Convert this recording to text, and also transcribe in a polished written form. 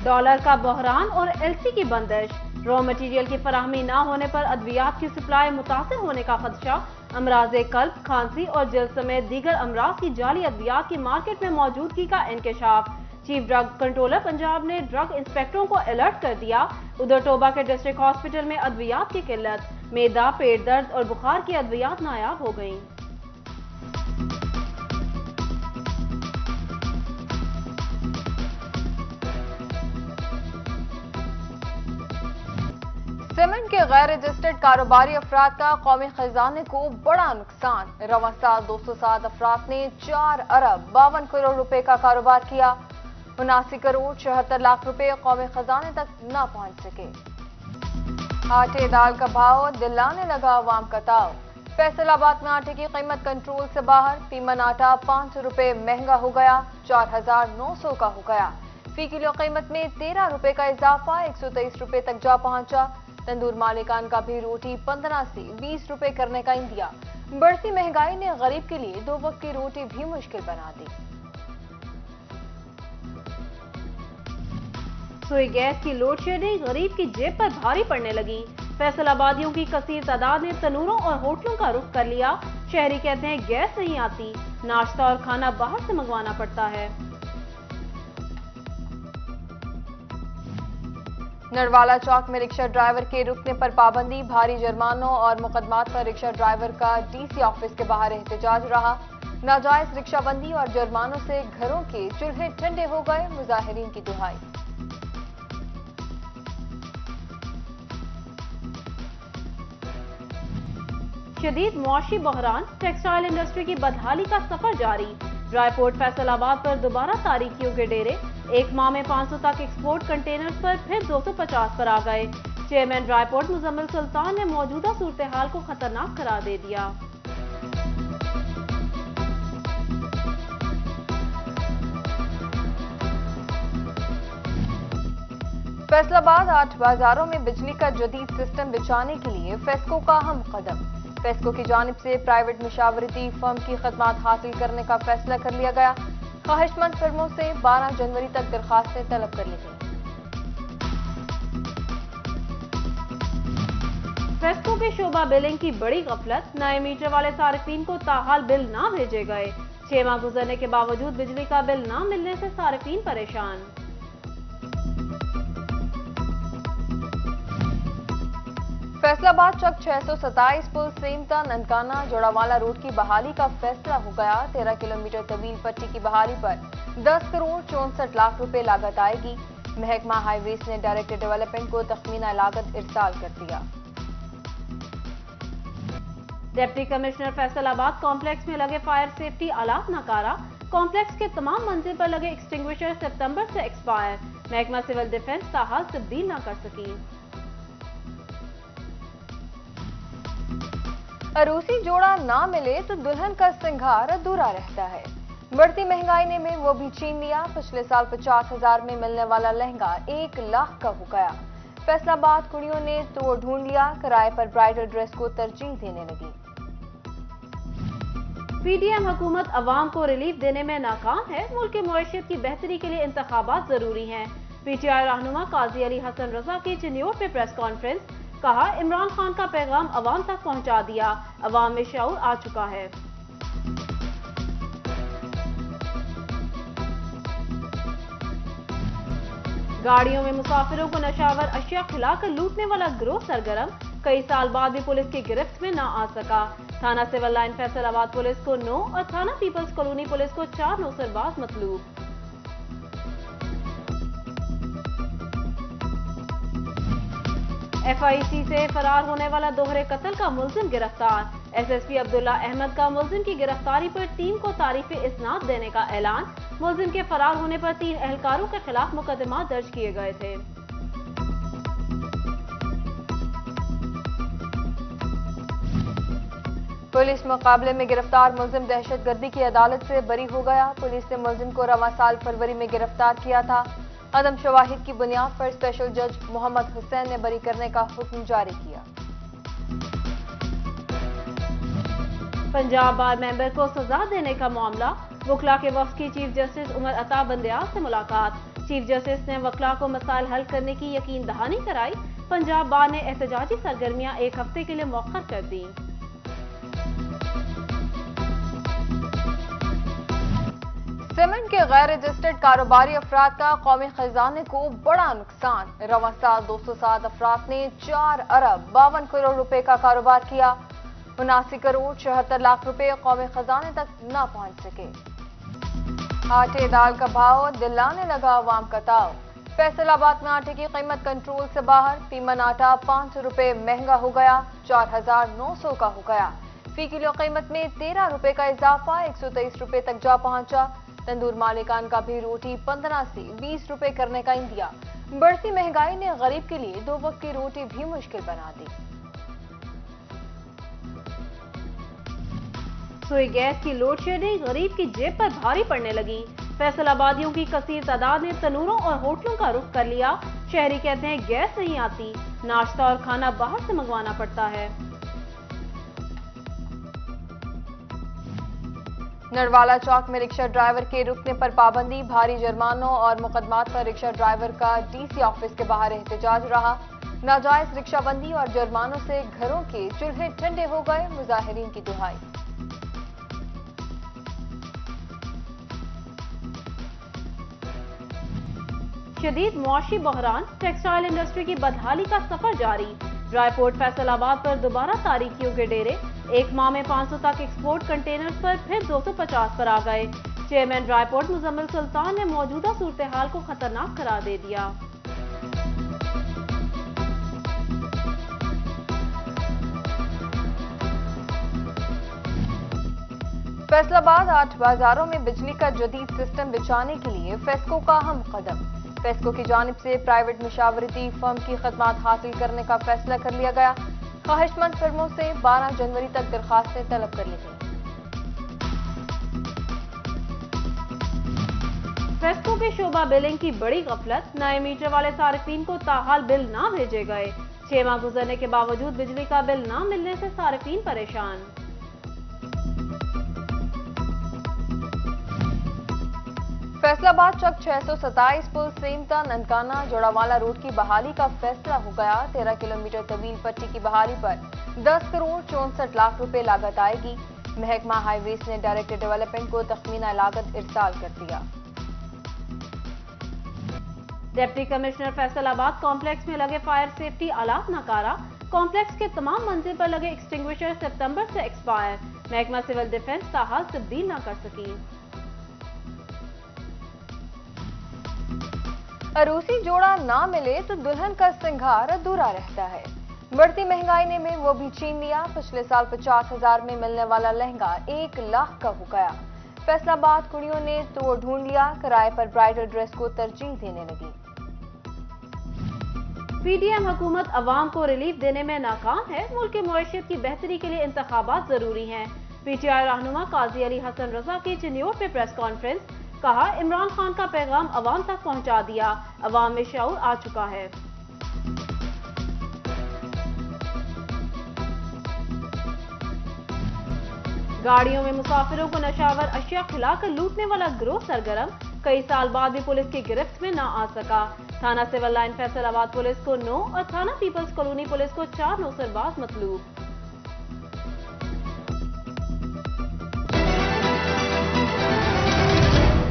Dollar का बहरान और LC की बंदिश, रॉ मटीरियल की फराहमी न होने पर अद्वियात की सप्लाई मुतासर होने का खदशा, अमराज़े कल्ब, खांसी और जल्द समेत दीगर अमराज की जाली अद्वियात की मार्केट में मौजूदगी का इंकशाफ। चीफ ड्रग कंट्रोलर पंजाब ने ड्रग इंस्पेक्टरों को अलर्ट कर दिया। उधर टोबा के डिस्ट्रिक्ट हॉस्पिटल में अद्वियात की किल्लत, मैदा, पेट दर्द और बुखार की अद्वियात नायाब हो गईं। सीमेंट के गैर रजिस्टर्ड कारोबारी अफराद का कौमी खजाने को बड़ा नुकसान। रवां साल 207 अफराद ने 4 अरब 52 करोड़ रुपए का कारोबार किया। 79 करोड़ 76 लाख रुपए कौमी खजाने तक न पहुंच सके। आटे दाल का भाव दिलाने लगा अवाम का ताव। फैसलाबाद में आटे की कीमत कंट्रोल से बाहर। पीमन आटा 500 रुपए महंगा हो गया, 4900 का हो गया। फी किलो कीमत में 13 रुपए का इजाफा 123 रुपए तक जा पहुंचा। तंदूर मालिकान का भी रोटी 15 से 20 रुपए करने का इंदिया। बढ़ती महंगाई ने गरीब के लिए 2 वक्त की रोटी भी मुश्किल बना दी। सुई गैस की लोड शेडिंग गरीब की जेब पर भारी पड़ने लगी। फैसलाबादियों की कसीर तादाद ने तनूरों और होटलों का रुख कर लिया। शहरी कहते हैं गैस नहीं आती, नाश्ता और खाना बाहर से मंगवाना पड़ता है। नरवाला चौक में रिक्शा ड्राइवर के रुकने पर पाबंदी, भारी जुर्मानों और मुकदमात पर रिक्शा ड्राइवर का डीसी ऑफिस के बाहर एहतजाज रहा। नाजायज रिक्शाबंदी और जुर्मानों से घरों के चूल्हे ठंडे हो गए, मुजाहिरीन की दुहाई। शदीद मुआशी बहरान, टेक्सटाइल इंडस्ट्री की बदहाली का सफर जारी। ड्राईपोर्ट फैसलाबाद पर दोबारा तारीखियों के डेरे। एक माह में 500 तक एक्सपोर्ट कंटेनर्स पर फिर 250 पर आ गए। चेयरमैन ड्राईपोर्ट मुजम्मिल सुल्तान ने मौजूदा सूरत हाल को खतरनाक करार दे दिया। फैसलाबाद 8 बाजारों में बिजली का जदीद सिस्टम बिछाने के लिए फेस्को का अहम कदम। फेस्को की जानिब से प्राइवेट मुशावरती फर्म की खदमात हासिल करने का फैसला कर लिया गया। ख्वाहिशमंद फर्मों से 12 जनवरी तक दरखास्तें तलब कर ली गई। फेस्को के शोबा बिलिंग की बड़ी गफलत, नए मीटर वाले सारिफीन को ताहाल बिल ना भेजे गए। 6 माह गुजरने के बावजूद बिजली का बिल ना मिलने से सारिफीन परेशान। फैसलाबाद चौक 627 पुल सेमता ननकाना जोड़ावाला रोड की बहाली का फैसला हो गया। 13 किलोमीटर तवील पट्टी की बहाली पर 10 करोड़ 64 लाख रुपए लागत आएगी। महकमा हाईवेज ने डायरेक्टर डेवलपमेंट को तखमीना लागत इरसाल कर दिया। डिप्टी कमिश्नर फैसलाबाद कॉम्प्लेक्स में लगे फायर सेफ्टी आलात नकारा। कॉम्प्लेक्स के तमाम मंजिल पर लगे एक्सटिंग्विशर सितंबर से एक्सपायर। महकमा सिविल डिफेंस ताहाल तब्दील न कर सकी। अरूसी जोड़ा ना मिले तो दुल्हन का सिंगार अधूरा रहता है। बढ़ती महंगाई ने में वो भी छीन लिया। पिछले साल 50,000 में मिलने वाला लहंगा 1 लाख का हो गया। फैसलाबाद कुड़ियों ने तोड़ ढूंढ लिया, किराए पर ब्राइडल ड्रेस को तरजीह देने लगी। पीडीएम हुकूमत अवाम को रिलीफ देने में नाकाम है। मुल्क की मुआशरत की बेहतरी के लिए इंतखाबात जरूरी हैं। पीटीआई रहनुमा काजी अली हसन रजा की चिन्योट में प्रेस कॉन्फ्रेंस, कहा इमरान खान का पैगाम अवाम तक पहुंचा दिया, अवाम में शऊर आ चुका है। गाड़ियों में मुसाफिरों को नशावर अशिया खिलाकर लूटने वाला गिरोह सरगर्म, कई साल बाद भी पुलिस की गिरफ्त में न आ सका। थाना सिविल लाइन फैसलाबाद पुलिस को 9 और थाना पीपल्स कॉलोनी पुलिस को 4 नौसरबाज मतलूब। एफआईसी से फरार होने वाला दोहरे कत्ल का मुलजिम गिरफ्तार। एसएसपी अब्दुल्ला अहमद का मुलजिम की गिरफ्तारी पर टीम को तारीफ इस्नाद देने का ऐलान। मुलजिम के फरार होने पर 3 एहलकारों के खिलाफ मुकदमा दर्ज किए गए थे। पुलिस मुकाबले में गिरफ्तार मुलजिम दहशतगर्दी की अदालत से बरी हो गया। पुलिस ने मुलजिम को रवां साल फरवरी में गिरफ्तार किया था। अदम शवाहिद की बुनियाद पर स्पेशल जज मोहम्मद हुसैन ने बरी करने का हुक्म जारी किया। पंजाब बार मेंबर को सजा देने का मामला, वकला के वफ्द की चीफ जस्टिस उमर अता बंदयाल से मुलाकात। चीफ जस्टिस ने वकला को मसाइल हल करने की यकीन दहानी कराई। पंजाब बार ने एहतजाजी सरगर्मियां 1 हफ्ते के लिए मौखर कर दी। सीमेंट के गैर रजिस्टर्ड कारोबारी अफराद का कौमी खजाने को बड़ा नुकसान। रवां साल 207 अफराद ने 4 अरब 52 करोड़ रुपए का कारोबार किया। 79 करोड़ 76 लाख रुपए कौमी खजाने तक न पहुंच सके। आटे दाल का भाव दिलाने लगा अवाम का ताव। फैसलाबाद में आटे की कीमत कंट्रोल से बाहर। पीमन आटा 500 रुपए महंगा हो गया, 4900 का हो गया। फी किलो कीमत में 13 रुपए का इजाफा 123 रुपए तक जा पहुंचा। तंदूर मालिकान का भी रोटी 15 से 20 रुपए करने का इंदिया। बढ़ती महंगाई ने गरीब के लिए 2 वक्त की रोटी भी मुश्किल बना दी। सुई गैस की लोड शेडिंग गरीब की जेब पर भारी पड़ने लगी। फैसलाबादियों की कसीर तादाद ने तनूरों और होटलों का रुख कर लिया। शहरी कहते हैं गैस नहीं आती, नाश्ता और खाना बाहर से मंगवाना पड़ता है। नरवाला चौक में रिक्शा ड्राइवर के रुकने पर पाबंदी। भारी जुर्मानों और मुकदमात पर रिक्शा ड्राइवर का डीसी ऑफिस के बाहर एहतजाज रहा। नाजायज रिक्शाबंदी और जुर्मानों से घरों के चूल्हे ठंडे हो गए, मुजाहिरीन की दुहाई। शदीद मुआशी बहरान, टेक्सटाइल इंडस्ट्री की बदहाली का सफर जारी। ड्राईपोर्ट फैसलाबाद पर दोबारा तारीखियों के डेरे। एक माह में 500 तक एक्सपोर्ट कंटेनर्स पर फिर 250 पर आ गए। चेयरमैन ड्राईपोर्ट मुजम्मिल सुल्तान ने मौजूदा सूरत हाल को खतरनाक करार दे दिया। फैसलाबाद 8 बाजारों में बिजली का जदीद सिस्टम बिछाने के लिए फेस्को का अहम कदम। फेस्को की जानिब से प्राइवेट मुशावरती फर्म की खदमात हासिल करने का फैसला कर लिया गया। ख्वाहिशमंद फर्मों से 12 जनवरी तक दरखास्तें तलब कर ली गई। फेस्को के शोबा बिलिंग की बड़ी गफलत। नए मीटर वाले सारिफीन को ताहाल बिल ना भेजे गए। 6 माह गुजरने के बावजूद बिजली का बिल ना मिलने से सारिफीन परेशान। फैसलाबाद चौक 627 पुल सेमता ननकाना जोड़ावाला रोड की बहाली का फैसला हो गया। 13 किलोमीटर तवील पट्टी की बहाली पर 10 करोड़ 64 लाख रुपए लागत आएगी। महकमा हाईवेज ने डायरेक्टर डेवलपमेंट को तखमीना लागत इरसाल कर दिया। डिप्टी कमिश्नर फैसलाबाद कॉम्प्लेक्स में लगे फायर सेफ्टी आलात नकारा। कॉम्प्लेक्स के तमाम मंजिल पर लगे एक्सटिंग्विशर सितंबर से एक्सपायर। महकमा सिविल डिफेंस ताहाल तब्दील न कर सकी। अरूसी जोड़ा ना मिले तो दुल्हन का सिंगार अधूरा रहता है। बढ़ती महंगाई ने में वो भी छीन लिया। पिछले साल 50,000 में मिलने वाला लहंगा 1 लाख का हो गया। फैसलाबाद कुड़ियों ने तोड़ ढूंढ लिया। किराए पर ब्राइडल ड्रेस को तरजीह देने लगी। पीडीएम हुकूमत अवाम को रिलीफ देने में नाकाम है। मुल्क की मुआशरत की बेहतरी के लिए इंतखाबात जरूरी हैं। पीटीआई रहनुमा काजी अली हसन रजा की चिन्योट में प्रेस कॉन्फ्रेंस। कहा, इमरान खान का पैगाम अवाम तक पहुंचा दिया। अवाम में शऊर आ चुका है। गाड़ियों में मुसाफिरों को नशावर अशिया खिलाकर लूटने वाला गिरोह सरगर्म। कई साल बाद भी पुलिस की गिरफ्त में न आ सका। थाना सिविल लाइन फैसलाबाद पुलिस को 9 और थाना पीपल्स कॉलोनी पुलिस को 4 नौसरबाज मतलूब।